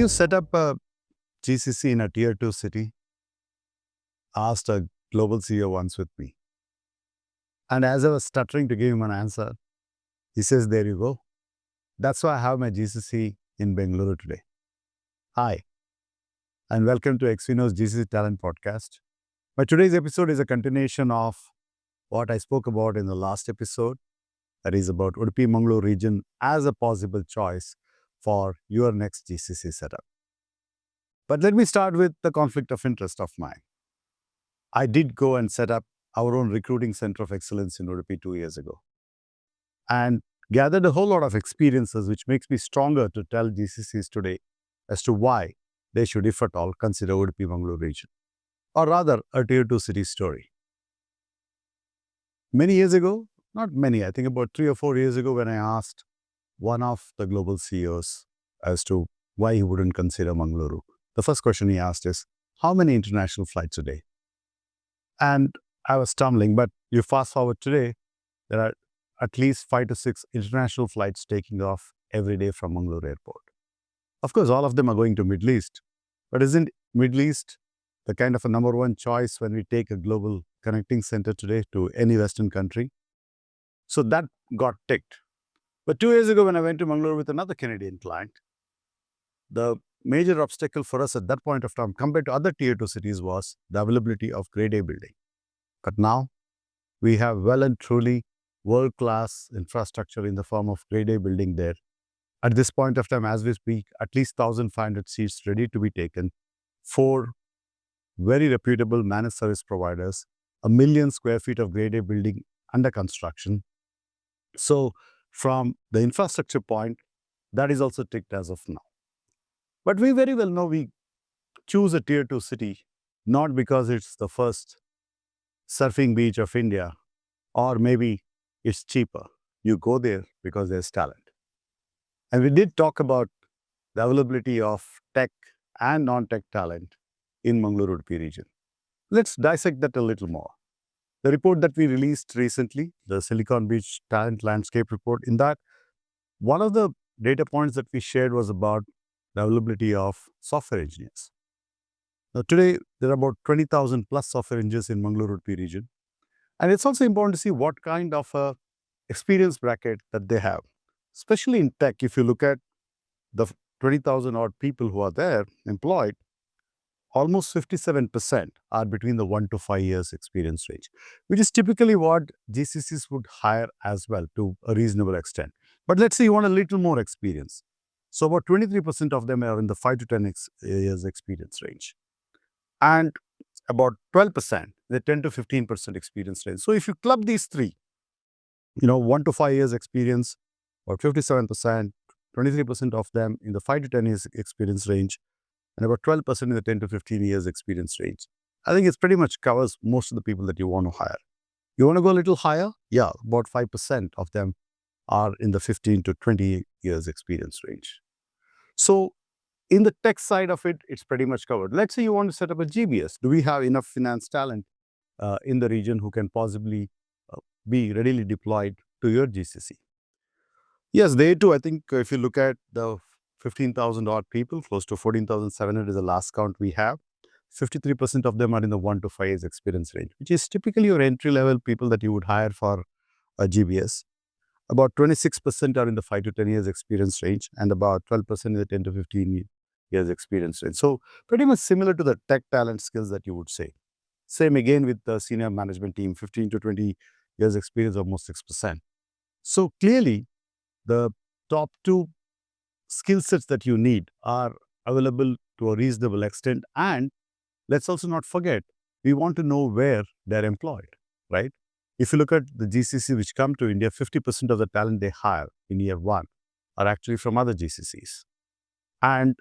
you set up a GCC in a tier 2 city? Asked a global CEO once with me. And as I was stuttering to give him an answer, he says, there you go. That's why I have my GCC in Bengaluru today. Hi, and welcome to Xfino's GCC Talent Podcast. My today's episode is a continuation of what I spoke about in the last episode. That is about Udupi Mangaluru region as a possible choice for your next GCC setup. But let me start with the conflict of interest of mine. I did go and set up our own recruiting center of excellence in Udupi 2 years ago and gathered a whole lot of experiences which makes me stronger to tell GCCs today as to why they should, if at all, consider Udupi Mangaluru region, or rather a tier 2 city story. Many years ago, not many, I think about 3 or 4 years ago, when I asked one of the global CEOs as to why he wouldn't consider Mangaluru, the first question he asked is, how many international flights a day? And I was stumbling, but you fast forward today, there are at least 5 to 6 international flights taking off every day from Mangaluru airport. Of course, all of them are going to Middle East, but isn't Middle East the kind of a number one choice when we take a global connecting center today to any Western country? So that got ticked. But 2 years ago, when I went to Mangaluru with another Canadian client, the major obstacle for us at that point of time compared to other tier 2 cities was the availability of grade A building. But now we have well and truly world-class infrastructure in the form of grade A building there. At this point of time, as we speak, at least 1,500 seats ready to be taken, 4 very reputable managed service providers, 1 million square feet of grade A building under construction. So from the infrastructure point, that is also ticked as of now. But we very well know we choose a tier 2 city not because it's the first surfing beach of India, or maybe it's cheaper. You go there because there's talent. And we did talk about the availability of tech and non-tech talent in Mangaluru Udupi region. Let's dissect that a little more. The report that we released recently, the Silicon Beach Talent Landscape Report, in that, one of the data points that we shared was about the availability of software engineers. Now today, there are about 20,000 plus software engineers in Mangaluru Udupi region. And it's also important to see what kind of a experience bracket that they have. Especially in tech, if you look at the 20,000 odd people who are there employed, almost 57% are between the 1 to 5 years experience range, which is typically what GCCs would hire as well to a reasonable extent. But let's say you want a little more experience. So about 23% of them are in the 5 to 10 years experience range. And about 12%, the 10 to 15% experience range. So if you club these three, 1 to 5 years experience, or 57%, 23% of them in the 5 to 10 years experience range, and about 12% in the 10 to 15 years experience range, I think it pretty much covers most of the people that you want to hire. You want to go a little higher? Yeah, about 5% of them are in the 15 to 20 years experience range. So in the tech side of it, it's pretty much covered. Let's say you want to set up a GBS. Do we have enough finance talent in the region who can possibly be readily deployed to your GCC? Yes, they too. I think if you look at the 15,000 odd people, close to 14,700 is the last count we have. 53% of them are in the 1 to 5 years experience range, which is typically your entry-level people that you would hire for a GBS. About 26% are in the 5 to 10 years experience range, and about 12% in the 10 to 15 years experience range. So pretty much similar to the tech talent skills that you would say. Same again with the senior management team, 15 to 20 years experience, almost 6%. So clearly, the top 2 skill sets that you need are available to a reasonable extent. And let's also not forget, we want to know where they're employed, right? If you look at the GCC which come to India, 50% of the talent they hire in year 1 are actually from other GCCs. And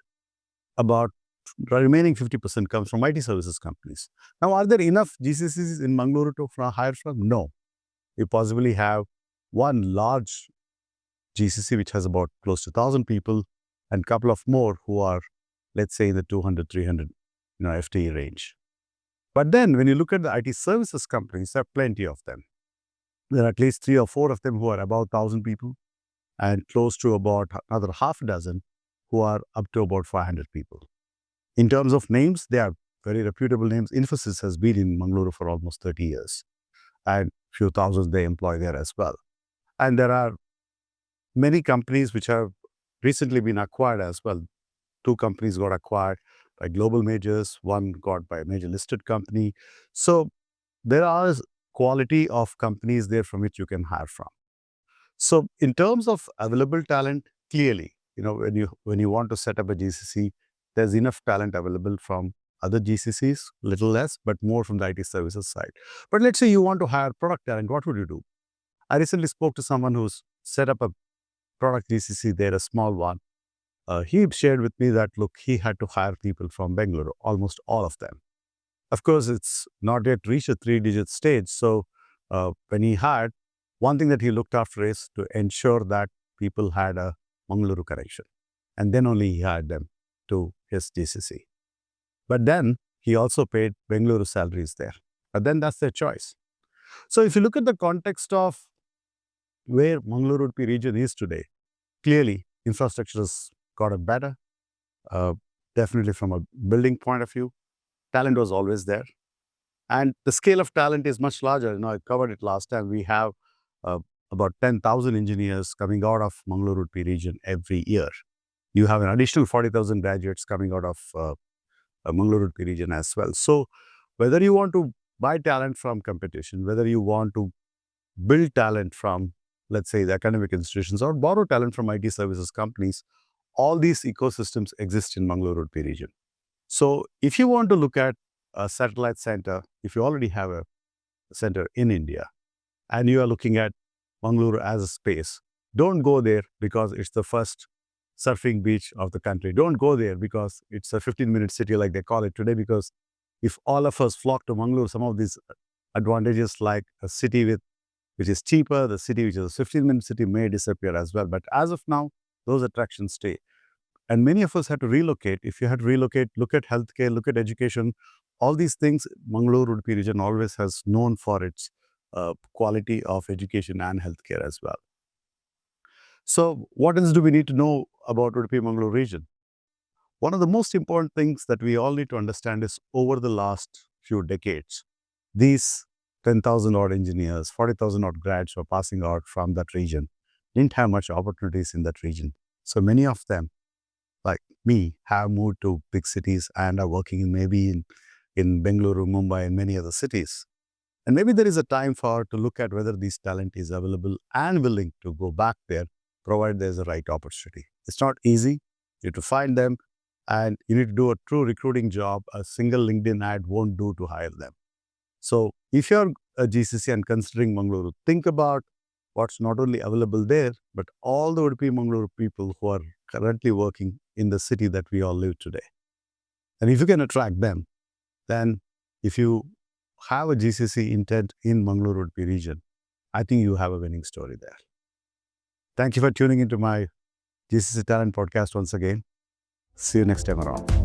about the remaining 50% comes from IT services companies. Now, are there enough GCCs in Mangaluru to hire from? No. You possibly have one large GCC which has about close to 1,000 people and a couple of more who are, let's say, in the 200, 300 FTE range. But then when you look at the IT services companies, there are plenty of them. There are at least 3 or 4 of them who are about 1,000 people and close to about another half a dozen who are up to about 500 people. In terms of names, they are very reputable names. Infosys has been in Mangaluru for almost 30 years, and few thousands they employ there as well. And there are many companies which have recently been acquired as well. 2 companies got acquired by global majors, one got by a major listed company. So there are quality of companies there from which you can hire from. So in terms of available talent, clearly, when you want to set up a GCC, there's enough talent available from other GCCs, little less, but more from the IT services side. But let's say you want to hire product talent, what would you do? I recently spoke to someone who's set up a product GCC there, a small one. He shared with me that, look, he had to hire people from Bangalore, almost all of them. Of course, it's not yet reached a 3-digit stage. So when he hired, one thing that he looked after is to ensure that people had a Mangaluru connection. And then only he hired them to his GCC. But then he also paid Bangalore salaries there. But then that's their choice. So if you look at the context of where Mangaluru Udupi region is today, clearly infrastructure has gotten better, definitely from a building point of view. Talent was always there. And the scale of talent is much larger. I covered it last time. We have about 10,000 engineers coming out of Mangaluru Udupi region every year. You have an additional 40,000 graduates coming out of Mangaluru Udupi region as well. So whether you want to buy talent from competition, whether you want to build talent from, let's say, the academic institutions, or borrow talent from IT services companies, all these ecosystems exist in Mangaluru Udupi region. So if you want to look at a satellite center, if you already have a center in India, and you are looking at Mangaluru as a space, don't go there because it's the first surfing beach of the country. Don't go there because it's a 15-minute city like they call it today, because if all of us flock to Mangaluru, some of these advantages like a city which is cheaper, the city which is a 15-minute city may disappear as well. But as of now, those attractions stay. And many of us had to relocate. If you had to relocate, look at healthcare, look at education, all these things, Mangaluru Udupi region always has known for its quality of education and healthcare as well. So what else do we need to know about Udupi Mangaluru region? One of the most important things that we all need to understand is over the last few decades, these 10,000 odd engineers, 40,000 odd grads who are passing out from that region didn't have much opportunities in that region. So many of them, like me, have moved to big cities and are working maybe in Bengaluru, Mumbai, and many other cities. And maybe there is a time to look at whether this talent is available and willing to go back there, provided there's a right opportunity. It's not easy. You have to find them, and you need to do a true recruiting job. A single LinkedIn ad won't do to hire them. So if you're a GCC and considering Mangaluru, think about what's not only available there, but all the Udupi Mangaluru people who are currently working in the city that we all live today. And if you can attract them, then if you have a GCC intent in Mangaluru Udupi region, I think you have a winning story there. Thank you for tuning into my GCC Talent Podcast once again. See you next time around.